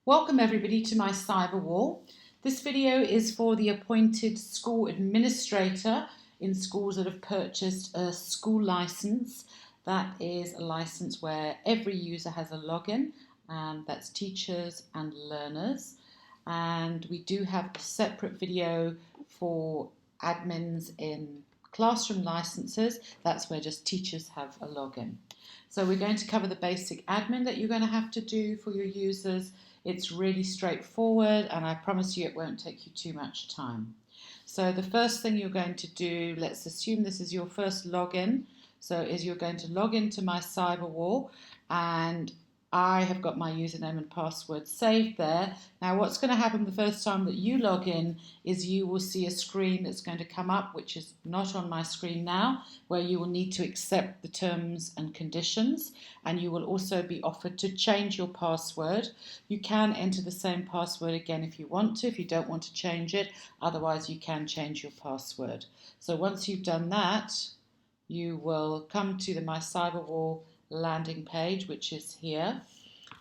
Welcome everybody to my Cyberwall. This video is for the appointed school administrator in schools that have purchased a school license. That is a license where every user has a login, and that's teachers and learners. And we do have a separate video for admins in classroom licenses. That's where just teachers have a login. So we're going to cover the basic admin that you're going to have to do for your users. It's really straightforward, and I promise you it won't take you too much time. So the first thing you're going to do, let's assume this is your first login, is you're going to log into my Cyberwall, and I have got my username and password saved there. Now what's going to happen the first time that you log in is you will see a screen that's going to come up, which is not on my screen now, where you will need to accept the terms and conditions, and you will also be offered to change your password. You can enter the same password again if you want to, if you don't want to change it. Otherwise you can change your password. So once you've done that, you will come to the My Cyberwall landing page, which is here,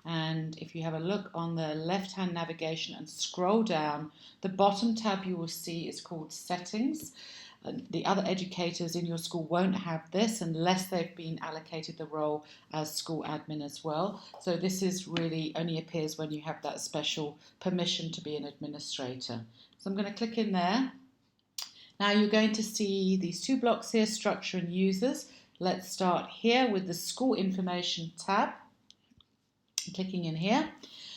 and if you have a look on the left hand navigation and scroll down, the bottom tab you will see is called Settings. The other educators in your school won't have this unless they've been allocated the role as school admin as well. So this is really only appears when you have that special permission to be an administrator. So I'm going to click in there. Now you're going to see these two blocks here, Structure and Users. Let's start here with the School Information tab. I'm clicking in here.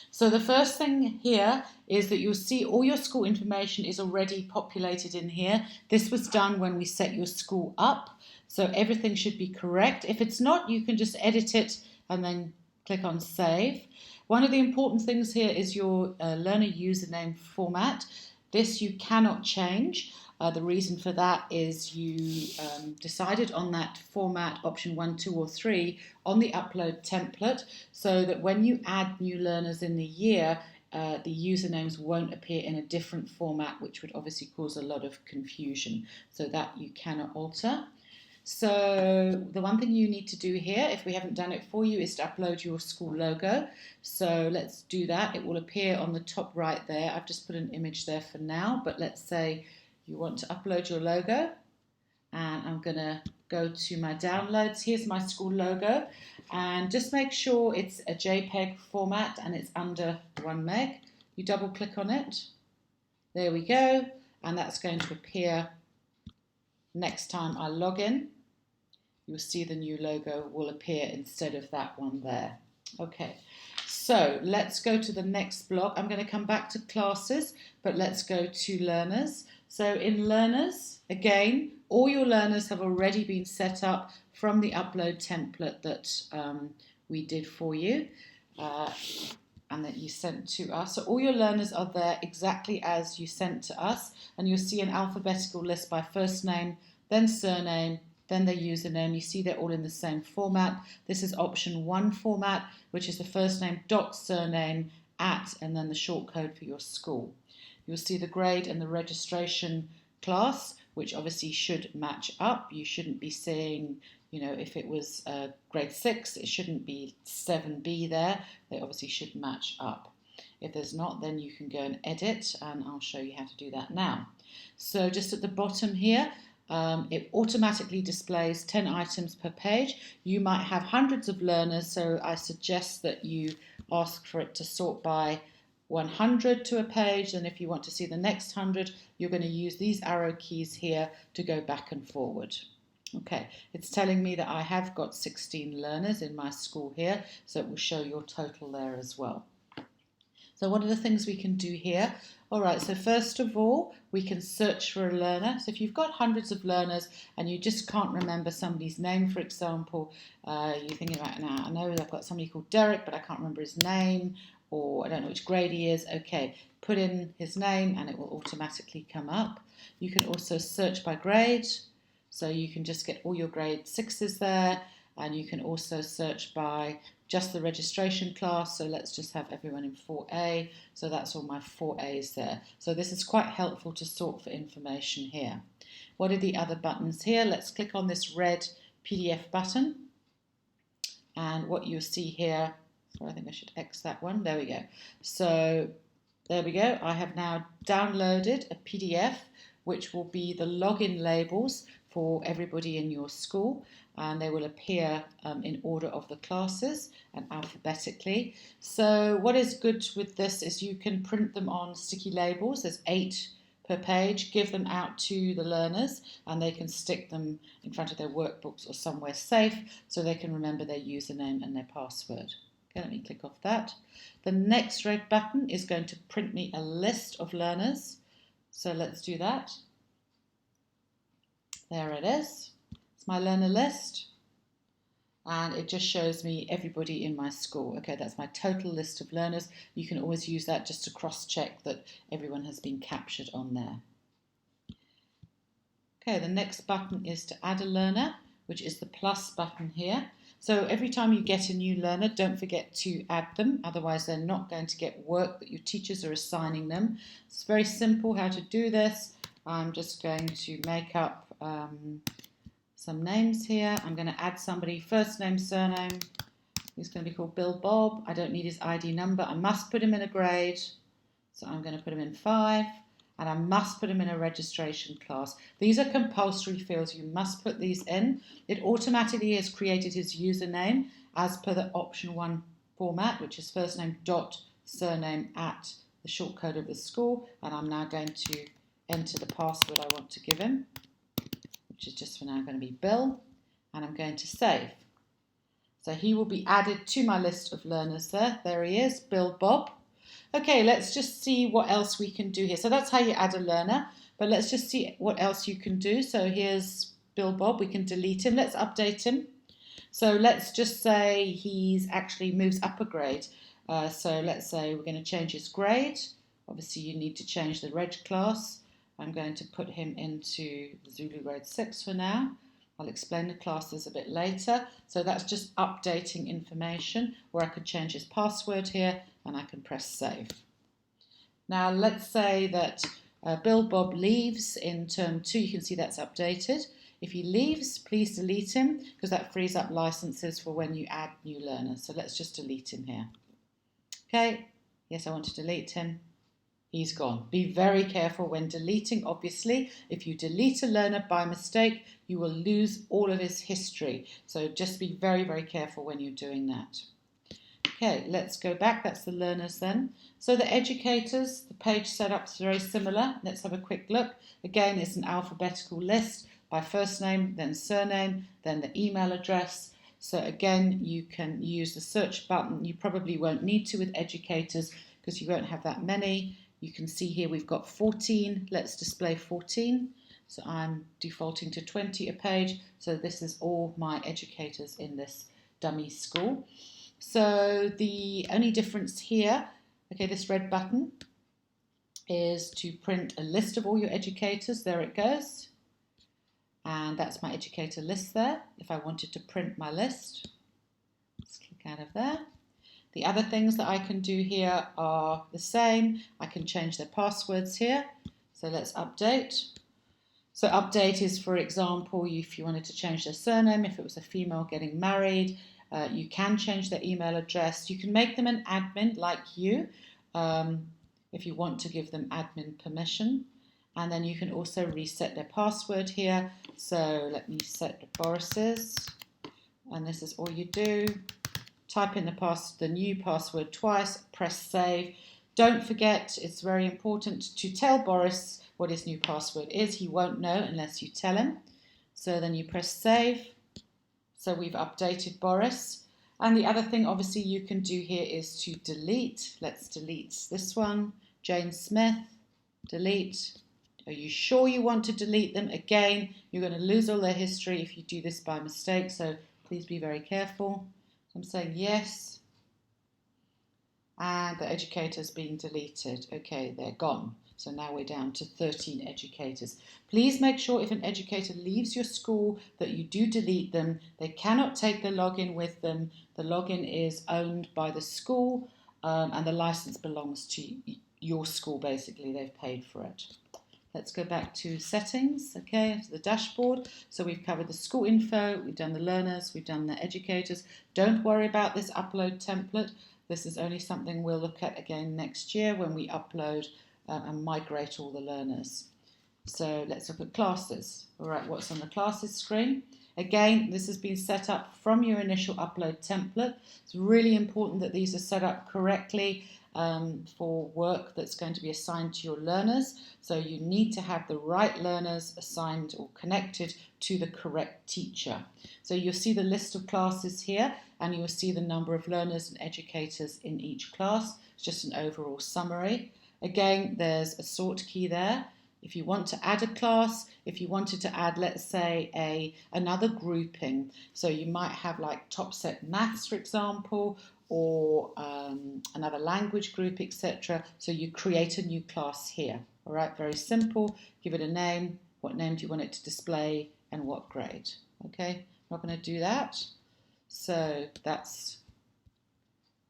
So the first thing here is that you'll see all your school information is already populated in here. This was done when we set your school up, so everything should be correct. If it's not, you can just edit it and then click on Save. One of the important things here is your learner username format. This you cannot change. The reason for that is you decided on that format, option 1, 2 or 3, on the upload template, so that when you add new learners in the year, the usernames won't appear in a different format, which would obviously cause a lot of confusion. So that you cannot alter. So the one thing you need to do here, if we haven't done it for you, is to upload your school logo. So let's do that. It will appear on the top right there. I've just put an image there for now, but let's say you want to upload your logo, and I'm going to go to my downloads. Here's my school logo, and just make sure it's a JPEG format and it's under 1 meg. You double click on it. There we go, and that's going to appear next time I log in. You'll see the new logo will appear instead of that one there. Okay, so let's go to the next block. I'm going to come back to classes, but let's go to learners. So in learners, again, all your learners have already been set up from the upload template that we did for you and that you sent to us. So all your learners are there exactly as you sent to us, and you'll see an alphabetical list by first name, then surname, then their username. You see they're all in the same format. This is option 1 format, which is the first name dot surname at, and then the short code for your school. You'll see the grade and the registration class, which obviously should match up. You shouldn't be saying, if it was grade 6, it shouldn't be 7B there. They obviously should match up. If there's not, then you can go and edit, and I'll show you how to do that now. So just at the bottom here, it automatically displays 10 items per page. You might have hundreds of learners, so I suggest that you ask for it to sort by 100 to a page, and if you want to see the next 100, you're going to use these arrow keys here to go back and forward. Okay, it's telling me that I have got 16 learners in my school here, so it will show your total there as well. So what are the things we can do here? All right, so first of all, we can search for a learner. So if you've got hundreds of learners and you just can't remember somebody's name, for example, you're thinking about, now I know I've got somebody called Derek, but I can't remember his name, or I don't know which grade he is. Okay, put in his name and it will automatically come up. You can also search by grade, so you can just get all your grade 6s there, and you can also search by just the registration class. So let's just have everyone in 4A, so that's all my 4As there. So this is quite helpful to sort for information here. What are the other buttons here? Let's click on this red PDF button, and what you'll see here So I think I should X that one. There we go. So there we go. I have now downloaded a PDF which will be the login labels for everybody in your school, and they will appear in order of the classes and alphabetically. So what is good with this is you can print them on sticky labels. There's 8 per page, give them out to the learners, and they can stick them in front of their workbooks or somewhere safe so they can remember their username and their password. Okay, let me click off that. The next red button is going to print me a list of learners. So let's do that. There it is. It's my learner list. And it just shows me everybody in my school. Okay, that's my total list of learners. You can always use that just to cross-check that everyone has been captured on there. Okay, the next button is to add a learner, which is the plus button here. So every time you get a new learner, don't forget to add them, otherwise they're not going to get work that your teachers are assigning them. It's very simple how to do this. I'm just going to make up some names here. I'm going to add somebody, first name, surname. He's going to be called Bill Bob. I don't need his ID number. I must put him in a grade. So I'm going to put him in 5. And I must put him in a registration class. These are compulsory fields. You must put these in. It automatically has created his username as per the option 1 format, which is first name dot surname at the short code of the school. And I'm now going to enter the password I want to give him, which is just for now going to be Bill. And I'm going to save. So he will be added to my list of learners there. There he is, Bill Bob. Okay, let's just see what else we can do here. So that's how you add a learner, but let's just see what else you can do. So here's Bill Bob. We can delete him. Let's update him. So let's just say he's actually moves up a grade. So let's say we're going to change his grade. Obviously, you need to change the reg class. I'm going to put him into Zulu grade 6 for now. I'll explain the classes a bit later. So that's just updating information, where I could change his password here and I can press save. Now let's say that Bill Bob leaves in term 2. You can see that's updated. If he leaves, please delete him, because that frees up licenses for when you add new learners. So let's just delete him here. Okay, yes, I want to delete him. He's gone. Be very careful when deleting, obviously. If you delete a learner by mistake, you will lose all of his history. So just be very, very careful when you're doing that. Okay, let's go back. That's the learners then. So the educators, the page setup is very similar. Let's have a quick look. Again, it's an alphabetical list by first name, then surname, then the email address. So again, you can use the search button. You probably won't need to with educators because you won't have that many. You can see here we've got 14. Let's display 14. So I'm defaulting to 20 a page. So this is all my educators in this dummy school. So the only difference here, okay, this red button is to print a list of all your educators. There it goes. And that's my educator list there. If I wanted to print my list, let's click out of there. The other things that I can do here are the same. I can change their passwords here. So let's update. So update is, for example, if you wanted to change their surname, if it was a female getting married, you can change their email address. You can make them an admin like you if you want to give them admin permission. And then you can also reset their password here. So let me set Boris's. And this is all you do. Type in the new password twice, press save. Don't forget, it's very important to tell Boris what his new password is. He won't know unless you tell him. So then you press save. So we've updated Boris. And the other thing obviously you can do here is to delete. Let's delete this one. Jane Smith, delete. Are you sure you want to delete them? Again, you're going to lose all their history if you do this by mistake. So please be very careful. I'm saying yes. And the educators being deleted. Okay, they're gone. So now we're down to 13 educators. Please make sure if an educator leaves your school that you do delete them. They cannot take the login with them. The login is owned by the school and the license belongs to your school, basically. They've paid for it. Let's go back to settings, okay, to the dashboard. So we've covered the school info, we've done the learners, we've done the educators. Don't worry about this upload template. This is only something we'll look at again next year when we upload and migrate all the learners. So let's look at classes. All right, what's on the classes screen? Again, this has been set up from your initial upload template. It's really important that these are set up correctly for work that's going to be assigned to your learners. So you need to have the right learners assigned or connected to the correct teacher. So you'll see the list of classes here, and you'll see the number of learners and educators in each class. It's just an overall summary. Again, there's a sort key there. If you want to add a class, if you wanted to add, let's say, another grouping, so you might have like top set maths, for example, or another language group, etc. So you create a new class here. All right, very simple. Give it a name. What name do you want it to display, and what grade? Okay, not going to do that. So that's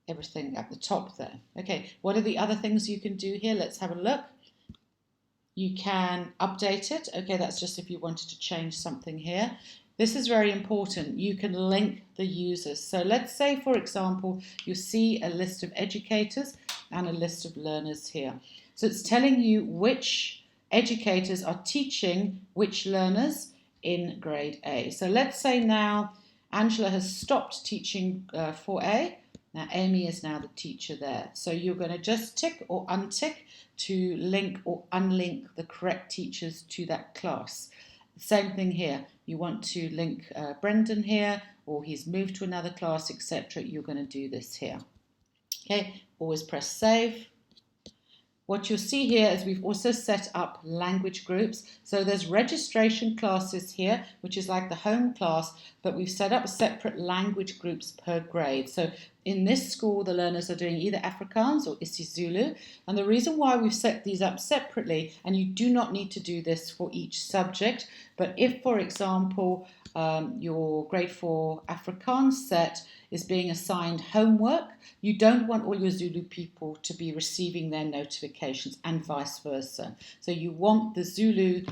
everything at the top there. Okay, what are the other things you can do here? Let's have a look. You can update it. Okay, that's just if you wanted to change something here. This is very important. You can link the users. So let's say, for example, you see a list of educators and a list of learners here. So it's telling you which educators are teaching which learners in grade A. So let's say now Angela has stopped teaching 4A. Now Amy is now the teacher there. So you're going to just tick or untick to link or unlink the correct teachers to that class. Same thing here. You want to link Brendan here, or he's moved to another class, etc. You're going to do this here. Okay, always press save. What you'll see here is we've also set up language groups. So there's registration classes here, which is like the home class, but we've set up separate language groups per grade. So in this school, the learners are doing either Afrikaans or isiZulu. And the reason why we've set these up separately, and you do not need to do this for each subject, but if, for example, your grade 4 Afrikaans set is being assigned homework, you don't want all your Zulu people to be receiving their notifications and vice versa. So you want the Zulu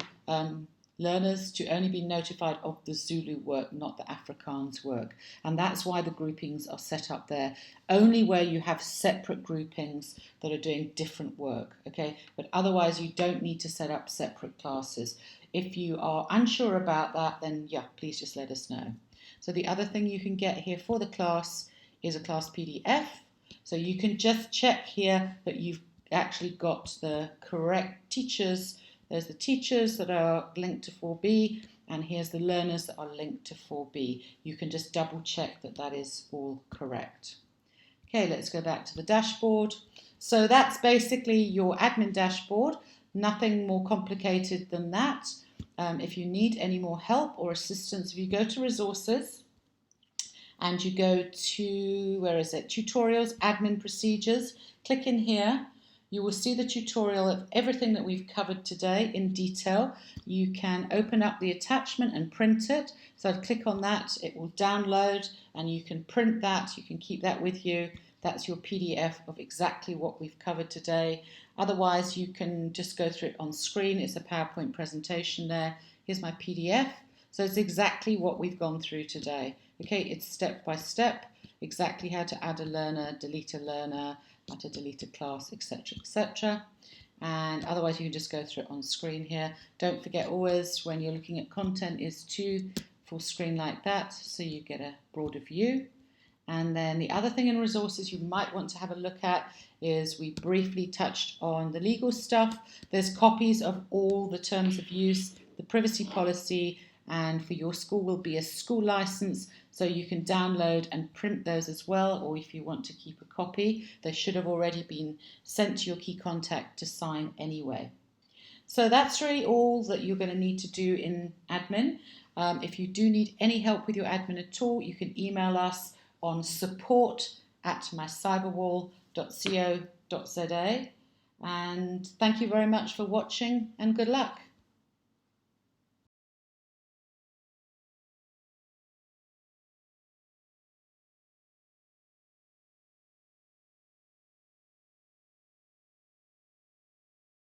learners to only be notified of the Zulu work, not the Afrikaans work. And that's why the groupings are set up there, only where you have separate groupings that are doing different work, okay? But otherwise, you don't need to set up separate classes. If you are unsure about that, then yeah, please just let us know. So the other thing you can get here for the class is a class PDF. So you can just check here that you've actually got the correct teachers. There's the teachers that are linked to 4B, and here's the learners that are linked to 4B. You can just double check that that is all correct. Okay, let's go back to the dashboard. So that's basically your admin dashboard. Nothing more complicated than that. If you need any more help or assistance, if you go to resources and you go to, where is it? Tutorials, admin procedures, click in here. You will see the tutorial of everything that we've covered today in detail. You can open up the attachment and print it. So I'd click on that, it will download, and you can print that, you can keep that with you. That's your PDF of exactly what we've covered today. Otherwise, you can just go through it on screen. It's a PowerPoint presentation there. Here's my PDF. So it's exactly what we've gone through today. Okay, it's step by step, exactly how to add a learner, delete a learner, how to delete a class, etc., etc. And otherwise, you can just go through it on screen here. Don't forget always, when you're looking at content, is to full screen like that, so you get a broader view. And then the other thing in resources you might want to have a look at is we briefly touched on the legal stuff. There's copies of all the terms of use, the privacy policy, and for your school will be a school license, so you can download and print those as well, or if you want to keep a copy, they should have already been sent to your key contact to sign anyway. So that's really all that you're going to need to do in admin. If you do need any help with your admin at all, you can email us on support@mycyberwall.co.za. And thank you very much for watching, and good luck.